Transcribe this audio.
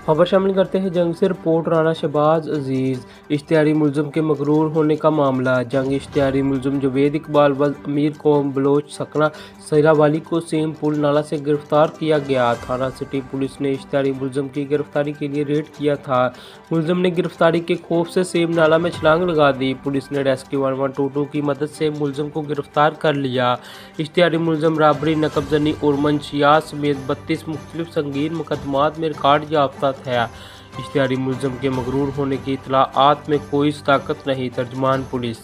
खबर शामिल करते हैं जंग से। रिपोर्ट राना शहबाज अजीज़। इश्तिहारी मुलज़म के मगरूर होने का मामला। जंग इश्तिहारी मुलज़म जुवेद इकबाल व अमीर कौम बलोच सकना सैरावाली को सेम पुल नाला से गिरफ्तार किया गया। थाना सिटी पुलिस ने इश्तिहारी मुलज़म की गिरफ्तारी के लिए रेड किया था। मुलज़म ने गिरफ्तारी के खौफ से सेम नाला में छलांग लगा दी। पुलिस ने रेस्क्यू 112 की मदद से मुलज़म को गिरफ्तार कर लिया। इश्तिहारी मुलज़म राबरी, नकबजनी और मंशियात समेत 32 मुख्तलिफ संगीन मुकदमात में रिकॉर्ड याफ्ता है। इश्तिहारी मुलज़म के मगरूर होने की इत्तलाआत में कोई सदाकत नहीं। तर्जुमान पुलिस।